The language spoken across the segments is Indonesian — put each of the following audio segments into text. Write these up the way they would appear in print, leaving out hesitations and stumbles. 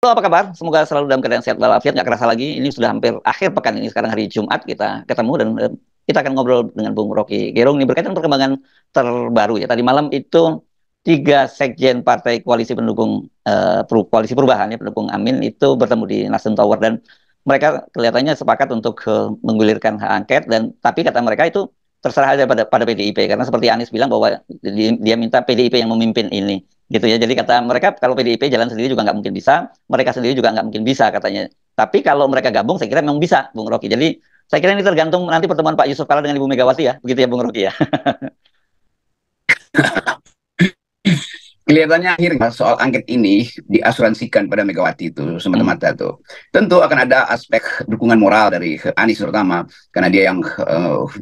Halo, apa kabar? Semoga selalu dalam keadaan sehat walafiat. Nggak kerasa lagi, ini sudah hampir akhir pekan ini. Sekarang hari Jumat kita ketemu dan kita akan ngobrol dengan Bung Rocky Gerung ini berkaitan perkembangan terbaru ya. Tadi malam itu tiga sekjen partai koalisi pendukung koalisi perubahan ya pendukung Amin itu bertemu di Nasdem Tower dan mereka kelihatannya sepakat untuk menggulirkan hak angket dan tapi kata mereka itu terserah aja pada PDIP karena seperti Anies bilang bahwa dia minta PDIP yang memimpin ini gitu ya. Jadi kata mereka kalau PDIP jalan sendiri juga nggak mungkin bisa, mereka sendiri juga nggak mungkin bisa katanya. Tapi kalau mereka gabung, saya kira memang bisa, Bung Rocky. Jadi saya kira ini tergantung nanti pertemuan Pak Yusuf Kala dengan Ibu Megawati ya, begitu ya Bung Rocky ya. Kelihatannya akhirnya soal angket ini diasuransikan pada Megawati itu Hmm. semata-mata tuh. Tentu akan ada aspek dukungan moral dari Anies terutama karena dia yang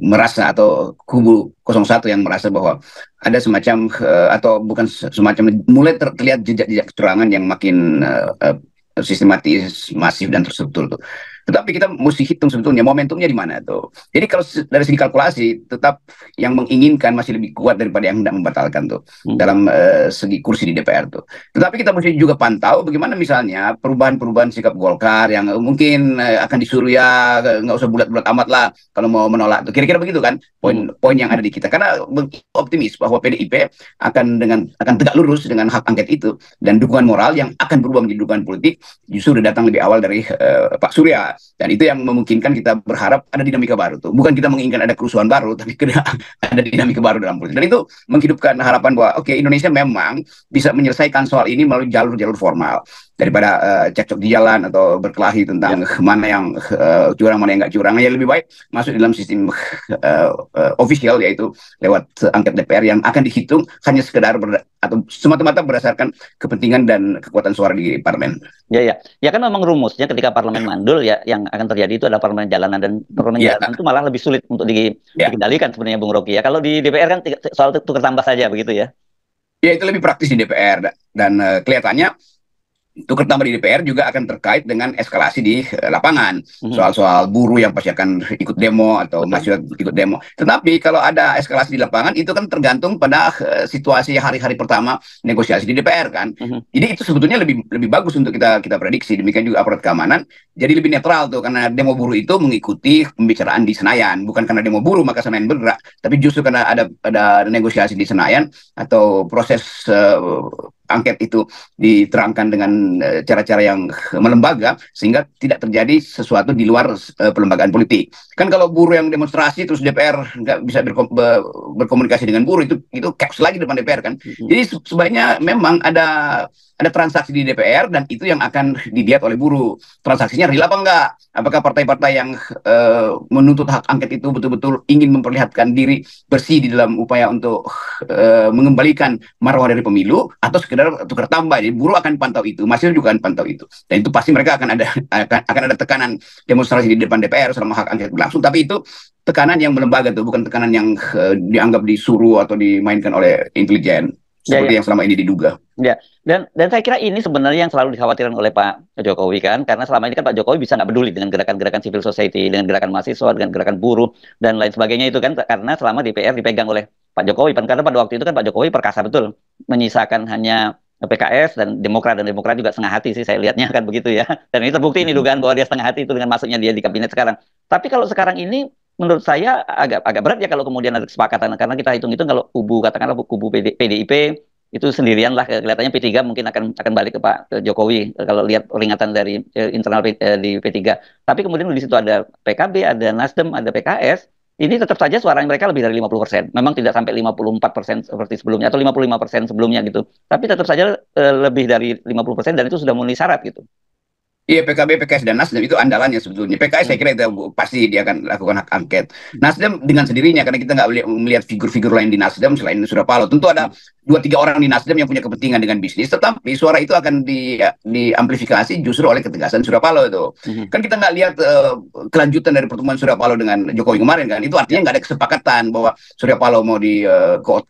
merasa atau kubu 01 yang merasa bahwa ada semacam atau bukan semacam mulai terlihat jejak-jejak kecurangan yang makin sistematis, masif dan terstruktur tuh. Tetapi kita mesti hitung sebetulnya momentumnya di mana tuh. Jadi kalau dari segi kalkulasi tetap yang menginginkan masih lebih kuat daripada yang hendak membatalkan tuh Hmm. dalam segi kursi di DPR tuh. Tetapi kita mesti juga pantau bagaimana misalnya perubahan-perubahan sikap Golkar yang mungkin akan disuruh ya nggak usah bulat-bulat amat lah kalau mau menolak tuh. Kira-kira begitu kan Hmm. poin-poin yang ada di kita. Karena optimis bahwa PDIP akan tegak lurus dengan hak angket itu dan dukungan moral yang akan berubah menjadi dukungan politik justru sudah datang lebih awal dari Pak Surya dan itu yang memungkinkan kita berharap ada dinamika baru tuh bukan kita menginginkan ada kerusuhan baru tapi ada dinamika baru dalam politik dan itu menghidupkan harapan bahwa oke, Indonesia memang bisa menyelesaikan soal ini melalui jalur-jalur formal daripada cekcok di jalan atau berkelahi Ya. tentang mana yang curang mana yang nggak curang ya lebih baik masuk dalam sistem official yaitu lewat angket DPR yang akan dihitung hanya sekedar atau semata-mata berdasarkan kepentingan dan kekuatan suara di parlemen. Ya, ya. Ya kan memang rumusnya ketika parlemen mandul ya yang akan terjadi itu adalah parlemen jalanan dan parlemen Ya, jalanan itu malah lebih sulit untuk ya. dikendalikan sebenarnya Bung Rocky ya. Kalau di DPR kan soal tukar tambah saja begitu ya. Ya itu lebih praktis di DPR dan kelihatannya tukar tambah di DPR juga akan terkait dengan eskalasi di lapangan. Mhm. Soal-soal buruh yang pasti akan ikut demo atau Betul. mahasiswa ikut demo. Tetapi kalau ada eskalasi di lapangan, itu kan tergantung pada situasi hari-hari pertama negosiasi di DPR kan. Mhm. Jadi itu sebetulnya lebih lebih bagus untuk kita kita prediksi. Demikian juga aparat keamanan. Jadi lebih netral tuh karena demo buruh itu mengikuti pembicaraan di Senayan. Bukan karena demo buruh maka Senayan bergerak. Tapi justru karena ada negosiasi di Senayan atau proses angket itu diterangkan dengan cara-cara yang melembaga sehingga tidak terjadi sesuatu di luar pelembagaan politik. Kan kalau buruh yang demonstrasi terus DPR nggak bisa berkomunikasi dengan buruh itu chaos lagi depan DPR kan. Mhm. Jadi sebaiknya memang ada transaksi di DPR dan itu yang akan dilihat oleh buruh. Transaksinya real apa enggak? Apakah partai-partai yang menuntut hak angket itu betul-betul ingin memperlihatkan diri bersih di dalam upaya untuk mengembalikan marwah dari pemilu atau sekedar tukar tambah. Jadi buruh akan pantau itu, mahasiswa juga akan pantau itu. Dan itu pasti mereka akan ada tekanan demonstrasi di depan DPR selama hak angket berlangsung. Tapi itu tekanan yang melembaga tuh, bukan tekanan yang dianggap disuruh atau dimainkan oleh intelijen Ya, seperti ya. yang selama ini diduga. Ya, dan saya kira ini sebenarnya yang selalu dikhawatirkan oleh Pak Jokowi kan, karena selama ini kan Pak Jokowi bisa nggak peduli dengan gerakan-gerakan civil society, dengan gerakan mahasiswa, dengan gerakan buruh dan lain sebagainya itu kan, karena selama DPR dipegang oleh Pak Jokowi, kan karena pada waktu itu kan Pak Jokowi perkasa betul, menyisakan hanya PKS dan Demokrat juga setengah hati sih saya lihatnya kan begitu ya, dan ini terbukti ini dugaan bahwa dia setengah hati itu dengan masuknya dia di kabinet sekarang. Tapi kalau sekarang ini menurut saya agak agak berat ya kalau kemudian ada kesepakatan karena kita hitung-hitung kalau kubu katakanlah kubu PDIP itu sendirian lah kelihatannya P3 mungkin akan balik ke Pak ke Jokowi kalau lihat peringatan dari internal di P3. Tapi kemudian di situ ada PKB, ada Nasdem, ada PKS. Ini tetap saja suaranya mereka lebih dari 50%. Memang tidak sampai 54% seperti sebelumnya atau 55% sebelumnya gitu. Tapi tetap saja lebih dari 50% dan itu sudah memenuhi syarat gitu. Iya, PKB, PKS, dan Nasdem itu andalannya sebetulnya. PKS saya Hmm. kira itu pasti dia akan lakukan hak angket. Nasdem dengan sendirinya, karena kita nggak melihat figur-figur lain di Nasdem selain Surya Paloh. Tentu ada Hmm. 2-3 orang di Nasdem yang punya kepentingan dengan bisnis, tetapi suara itu akan diamplifikasi justru oleh ketegasan Surya Paloh itu. Hmm. Kan kita nggak lihat kelanjutan dari pertemuan Surya Paloh dengan Jokowi kemarin kan. Itu Ya. artinya nggak ada kesepakatan bahwa Surya Paloh mau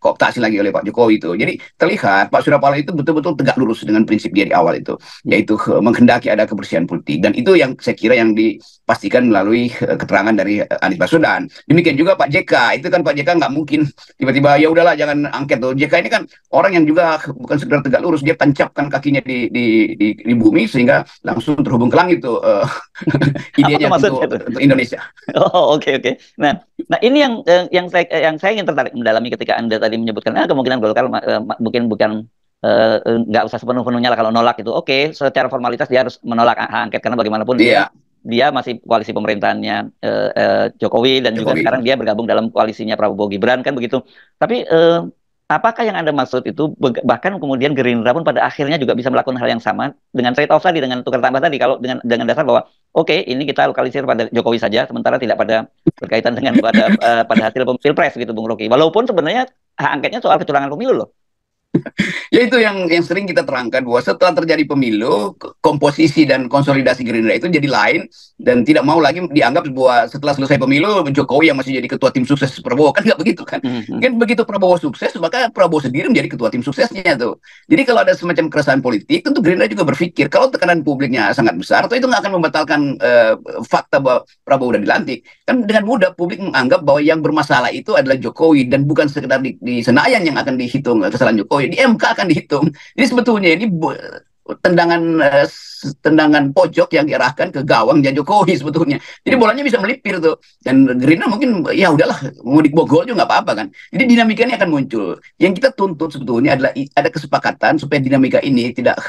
kooptasi lagi oleh Pak Jokowi itu. Jadi terlihat Pak Surya Paloh itu betul-betul tegak lurus dengan prinsip dia di awal itu, Hmm. yaitu menghendaki ada kebersihan politik, dan itu yang saya kira yang dipastikan melalui keterangan dari Anies Baswedan. Demikian juga Pak JK, itu kan Pak JK nggak mungkin tiba-tiba ya udahlah jangan angket tuh. JK ini kan orang yang juga bukan sekedar tegak lurus, dia tancapkan kakinya di bumi sehingga langsung terhubung ke langit tuh Apa tuh idenya maksudnya tuh? untuk Indonesia. Oh, oke oke. Nah, nah ini yang saya ingin tertarik mendalami ketika Anda tadi menyebutkan kemungkinan Golkar mungkin bukan nggak usah sepenuh-penuhnya lah kalau nolak itu. Oke, secara formalitas dia harus menolak hak angket karena bagaimanapun dia Iya, dia masih koalisi pemerintahannya Jokowi dan juga sekarang Jokowi. dia bergabung dalam koalisinya Prabowo Gibran kan begitu. Tapi apakah yang Anda maksud itu bahkan kemudian Gerindra pun pada akhirnya juga bisa melakukan hal yang sama dengan trade off tadi dengan tukar tambah tadi kalau dengan dasar bahwa oke ini kita lokalisir pada Jokowi saja sementara tidak pada berkaitan dengan pada hasil pilpres gitu Bung Rocky. Walaupun sebenarnya hak angketnya soal kecurangan pemilu loh. Ya itu yang sering kita terangkan bahwa setelah terjadi pemilu, komposisi dan konsolidasi Gerindra itu jadi lain dan tidak mau lagi dianggap bahwa setelah selesai pemilu Jokowi yang masih jadi ketua tim sukses Prabowo, kan nggak begitu kan? Mhm. Kan begitu Prabowo sukses maka Prabowo sendiri menjadi ketua tim suksesnya tuh. Jadi kalau ada semacam keresahan politik, tentu Gerindra juga berpikir kalau tekanan publiknya sangat besar, atau itu nggak akan membatalkan fakta bahwa Prabowo udah dilantik. Kan dengan mudah publik menganggap bahwa yang bermasalah itu adalah Jokowi dan bukan sekedar di Senayan yang akan dihitung kesalahan Jokowi, di MK akan dihitung. Jadi sebetulnya ini tendangan pojok yang diarahkan ke gawangnya Jokowi sebetulnya. Jadi bolanya bisa melipir tuh. Dan Gerindra mungkin ya udahlah mau dibogol juga nggak apa-apa kan. Jadi dinamika ini akan muncul. Yang kita tuntut sebetulnya adalah ada kesepakatan supaya dinamika ini tidak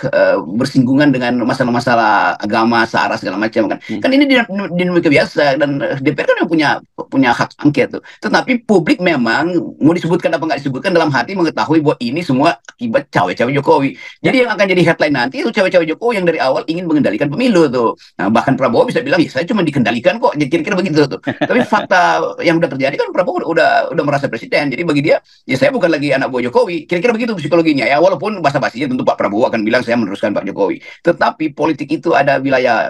bersinggungan dengan masalah-masalah agama, sara segala macam kan. Hmm. Kan ini dinamika biasa dan DPR kan yang punya hak angket tuh. Tetapi publik memang mau disebutkan apa nggak disebutkan dalam hati mengetahui bahwa ini semua akibat cawe-cawe Jokowi. Jadi yang akan jadi headline nanti itu cawe-cawe Jokowi yang dari awal ingin mengendalikan pemilu tuh. Nah, bahkan Prabowo bisa bilang, ya saya cuma dikendalikan kok, kira-kira begitu tuh. Tapi fakta yang udah terjadi kan Prabowo udah merasa presiden. Jadi bagi dia, ya saya bukan lagi anak buah Jokowi. Kira-kira begitu psikologinya. Ya walaupun basa-basinya tentu Pak Prabowo akan bilang saya meneruskan Pak Jokowi. Tetapi politik itu ada wilayah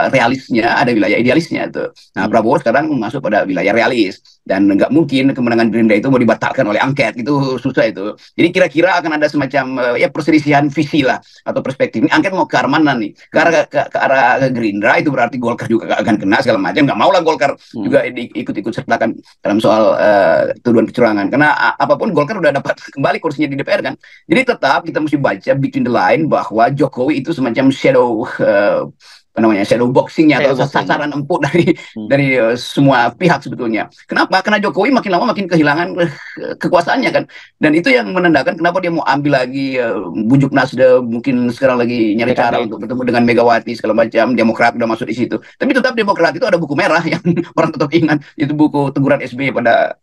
realisnya, ada wilayah idealisnya tuh. Nah, Prabowo sekarang masuk pada wilayah realis dan nggak mungkin kemenangan Gerindra itu mau dibatalkan oleh angket, itu susah itu. Jadi kira-kira akan ada semacam ya perselisihan visi lah atau perspektif. Ini angket mau ke arah mana nih? Ke arah Gerindra itu berarti Golkar juga gak akan kena segala macam. Nggak mau lah Golkar juga ikut-ikut sertakan dalam soal tuduhan kecurangan. Karena apapun Golkar udah dapat kembali kursinya di DPR kan. Jadi tetap kita mesti baca between the line bahwa Jokowi itu semacam shadow boxingnya atau sasaran empuk dari semua pihak sebetulnya. Kenapa? Karena Jokowi makin lama makin kehilangan kekuasaannya kan. Dan itu yang menandakan kenapa dia mau ambil lagi bujuk Nasdem, mungkin sekarang lagi nyari cara untuk bertemu dengan Megawati segala macam. Demokrat udah masuk di situ. Tapi tetap Demokrat itu ada buku merah yang orang tetap ingat, itu buku teguran SBY pada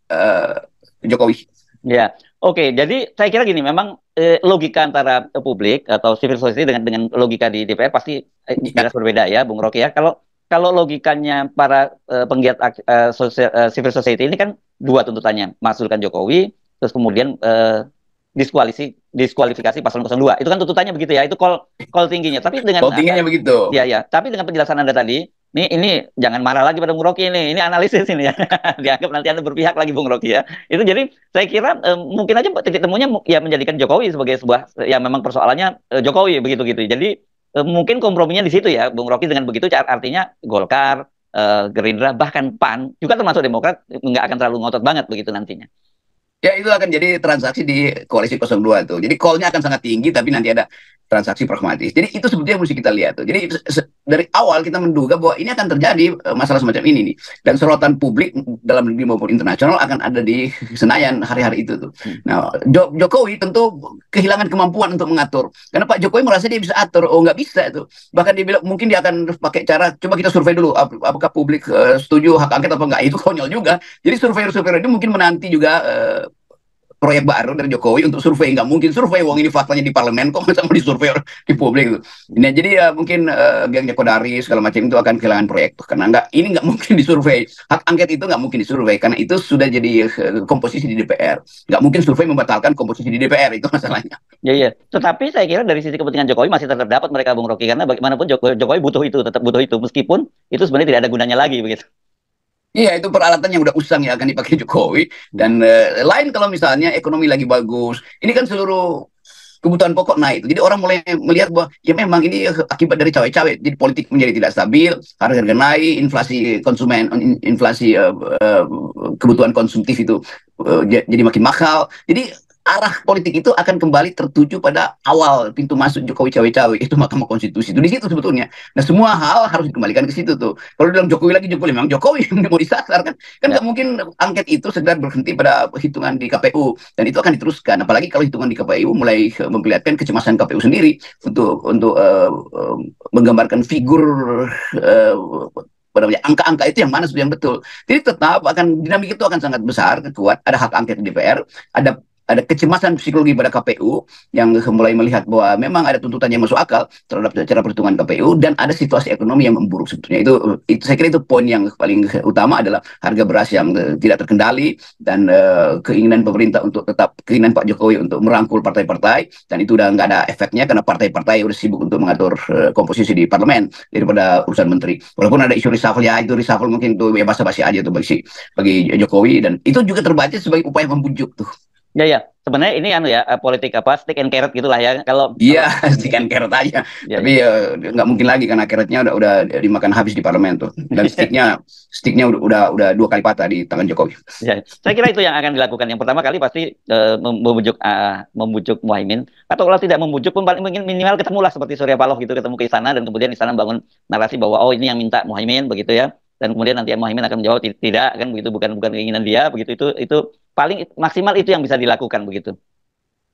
Jokowi. Ya, oke. Jadi saya kira gini, memang logika antara publik atau civil society dengan logika di DPR pasti jelas berbeda ya, Bung Rocky ya. Kalau logikanya para penggiat civil society ini kan dua tuntutannya, makzulkan Jokowi, terus kemudian diskualifikasi paslon 02. Itu kan tuntutannya begitu ya. Itu call tingginya. Tapi dengan tingginya begitu. ya. Tapi dengan penjelasan Anda tadi, ini jangan marah lagi pada Bung Rocky ini. Ini analisis ini ya. Dianggap nanti Anda berpihak lagi Bung Rocky ya. Itu jadi saya kira mungkin aja titik temunya ya menjadikan Jokowi sebagai sebuah yang memang persoalannya Jokowi begitu gitu. Jadi mungkin komprominya di situ ya Bung Rocky, dengan begitu artinya Golkar, Gerindra bahkan PAN juga termasuk Demokrat nggak akan terlalu ngotot banget begitu nantinya. Ya itu akan jadi transaksi di koalisi 02 tuh. Jadi call-nya akan sangat tinggi tapi nanti ada transaksi pragmatis. Jadi itu sebetulnya mesti kita lihat tuh. Jadi dari awal kita menduga bahwa ini akan terjadi masalah semacam ini nih. Dan sorotan publik dalam negeri maupun internasional akan ada di Senayan hari-hari itu tuh. Nah, Jokowi tentu kehilangan kemampuan untuk mengatur. Karena Pak Jokowi merasa dia bisa atur. Oh nggak bisa itu. Bahkan dia bilang mungkin dia akan pakai cara, coba kita survei dulu apakah publik setuju hak angket apa enggak. Itu konyol juga. Jadi survei-survei itu mungkin menanti juga proyek baru dari Jokowi untuk survei. Nggak mungkin survei, wong ini faktanya di parlemen kok masa mau disurvei di publik itu. Nah, jadi ya mungkin geng Joko Dari segala macam itu akan kehilangan proyek tuh, karena ini nggak mungkin disurvei. Hak angket itu nggak mungkin disurvei karena itu sudah jadi komposisi di DPR. Nggak mungkin survei membatalkan komposisi di DPR, itu masalahnya. Ya. Tetapi saya kira dari sisi kepentingan Jokowi masih tetap dapat mereka Bung Rocky, karena bagaimanapun Jokowi tetap butuh itu meskipun itu sebenarnya tidak ada gunanya lagi begitu. Iya, itu peralatan yang udah usang ya akan dipakai Jokowi. Dan lain kalau misalnya ekonomi lagi bagus. Ini kan seluruh kebutuhan pokok naik. Jadi orang mulai melihat bahwa ya memang ini akibat dari cawe-cawe. Jadi politik menjadi tidak stabil, harga-harga naik, inflasi konsumen, inflasi kebutuhan konsumtif itu jadi makin mahal. Jadi arah politik itu akan kembali tertuju pada awal pintu masuk Jokowi cawe-cawe itu Mahkamah Konstitusi itu di situ sebetulnya. Nah semua hal harus dikembalikan ke situ tuh. Kalau bilang Jokowi lagi Jokowi memang Jokowi yang mau disasar kan Ya. nggak mungkin angket itu sekedar berhenti pada hitungan di KPU dan itu akan diteruskan. Apalagi kalau hitungan di KPU mulai memperlihatkan kecemasan KPU sendiri untuk menggambarkan figur angka-angka itu yang mana yang betul. Jadi tetap akan dinamik itu akan sangat besar, kuat. Ada hak angket di DPR, ada kecemasan psikologi pada KPU yang mulai melihat bahwa memang ada tuntutan yang masuk akal terhadap cara perhitungan KPU dan ada situasi ekonomi yang memburuk sebetulnya. Itu saya kira itu poin yang paling utama adalah harga beras yang tidak terkendali dan keinginan pemerintah untuk tetap keinginan Pak Jokowi untuk merangkul partai-partai dan itu udah nggak ada efeknya karena partai-partai udah sibuk untuk mengatur komposisi di parlemen daripada urusan menteri. Walaupun ada isu reshuffle ya itu reshuffle mungkin itu ya basa-basi aja tuh bagi Jokowi dan itu juga terbaca sebagai upaya membujuk tuh. Ya, ya. Sebenarnya ini anu ya, politik apa, stick and carrot gitulah ya. Iya, Kalau stikan carrot aja. ya, Tapi ya. nggak mungkin lagi karena carrotnya udah dimakan habis di parlemen tuh. Dan sticknya udah dua kali patah di tangan Jokowi. Ya, saya kira itu yang akan dilakukan. Yang pertama kali pasti membujuk Muhaimin, atau kalau tidak membujuk pun paling mungkin minimal ketemulah seperti Surya Paloh gitu, ketemu ke istana dan kemudian istana bangun narasi bahwa oh ini yang minta Muhaimin begitu ya. Dan kemudian nanti Muhaimin akan menjawab tidak kan begitu, bukan bukan keinginan dia begitu, itu paling maksimal itu yang bisa dilakukan begitu.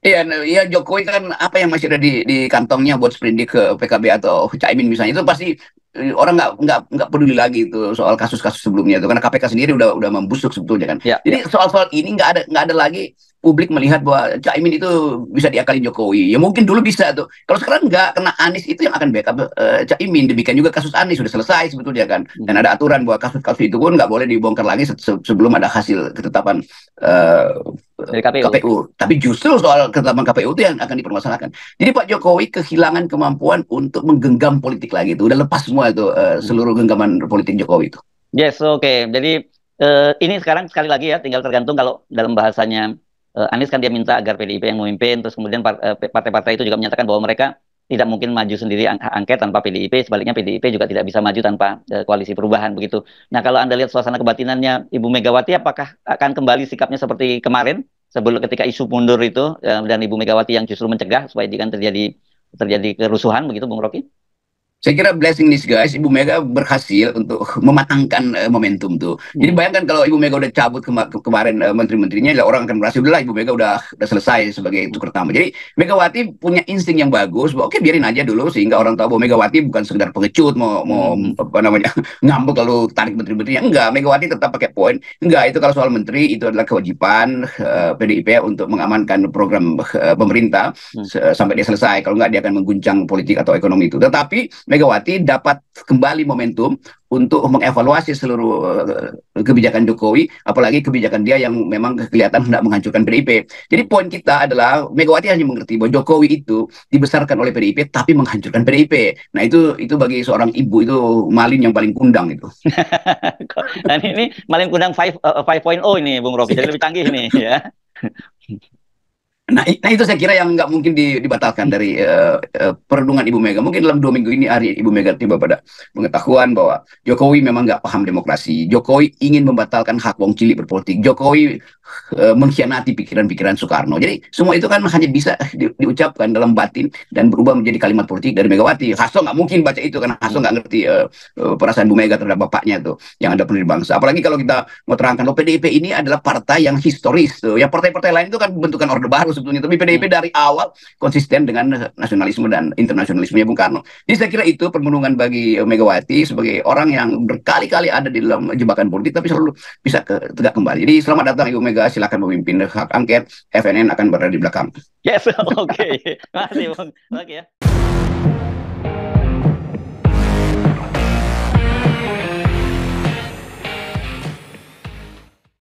Iya, iya Jokowi kan apa yang masih ada di kantongnya buat sprindik ke PKB atau Caimin misalnya itu pasti orang nggak peduli lagi itu soal kasus-kasus sebelumnya itu karena KPK sendiri udah membusuk sebetulnya kan. Ya, Jadi ya. soal-soal ini nggak ada lagi publik melihat bahwa Caimin itu bisa diakali Jokowi. Ya mungkin dulu bisa tuh. Kalau sekarang nggak, kena Anies itu yang akan backup Caimin. Demikian juga kasus Anies sudah selesai sebetulnya kan. Dan ada aturan bahwa kasus-kasus itu pun nggak boleh dibongkar lagi sebelum ada hasil ketetapan uh, Dari KPU. KPU. Tapi justru soal ketetapan KPU itu yang akan dipermasalahkan. Jadi Pak Jokowi kehilangan kemampuan untuk menggenggam politik lagi itu. Udah lepas semua itu seluruh genggaman politik Jokowi itu. Yes, oke. Jadi ini sekarang sekali lagi ya, tinggal tergantung kalau dalam bahasanya Anies kan dia minta agar PDIP yang memimpin, terus kemudian partai-partai itu juga menyatakan bahwa mereka tidak mungkin maju sendiri angket tanpa PDIP, sebaliknya PDIP juga tidak bisa maju tanpa koalisi perubahan begitu. Nah, kalau Anda lihat suasana kebatinannya Ibu Megawati, apakah akan kembali sikapnya seperti kemarin sebelum ketika isu mundur itu dan Ibu Megawati yang justru mencegah supaya jangan terjadi kerusuhan begitu, Bung Rocky? Saya kira blessing in disguise, Ibu Mega berhasil untuk mematangkan momentum tuh. Jadi bayangkan kalau Ibu Mega udah cabut kemarin menteri-menterinya, ya orang akan merasa udahlah Ibu Mega udah selesai sebagai itu pertama. Jadi Megawati punya insting yang bagus, bahwa oke biarin aja dulu sehingga orang tahu bahwa Megawati bukan sekedar pengecut mau apa namanya ngambek lalu tarik menteri-menterinya. Enggak, Megawati tetap pakai poin. Enggak, itu kalau soal menteri itu adalah kewajiban PDIP untuk mengamankan program pemerintah sampai dia selesai. Kalau enggak dia akan mengguncang politik atau ekonomi itu. Tetapi Megawati dapat kembali momentum untuk mengevaluasi seluruh kebijakan Jokowi, apalagi kebijakan dia yang memang kelihatan hendak menghancurkan PDIP. Jadi poin kita adalah Megawati hanya mengerti bahwa Jokowi itu dibesarkan oleh PDIP tapi menghancurkan PDIP. Nah itu bagi seorang ibu itu malin yang paling kundang itu. Dan ini malin kundang 5.0 ini Bung Rocky, jadi lebih canggih ini ya. Nah itu saya kira yang nggak mungkin dibatalkan dari perenungan Ibu Mega. Mungkin dalam 2 minggu ini hari Ibu Mega tiba pada pengetahuan bahwa Jokowi memang nggak paham demokrasi. Jokowi ingin membatalkan hak wong cilik berpolitik. Jokowi mengkhianati pikiran-pikiran Soekarno. Jadi semua itu kan hanya bisa diucapkan dalam batin dan berubah menjadi kalimat politik dari Megawati. Hasto nggak mungkin baca itu karena Hasto nggak ngerti perasaan Bu Mega terhadap bapaknya tuh yang ada pendiri bangsa. Apalagi kalau kita mau terangkan, loh PDIP ini adalah partai yang historis tuh. Ya partai-partai lain itu kan bentukan Orde Baru sebetulnya. Tapi PDIP dari awal konsisten dengan nasionalisme dan internasionalismenya Bung Karno. Jadi saya kira itu permenungan bagi Megawati sebagai orang yang berkali-kali ada di dalam jebakan politik tapi selalu bisa tegak kembali. Jadi selamat datang Ibu Mega, silakan memimpin hak angket. FNN akan berada di belakang. Yes, oke. Terima kasih Bung Rocky ya.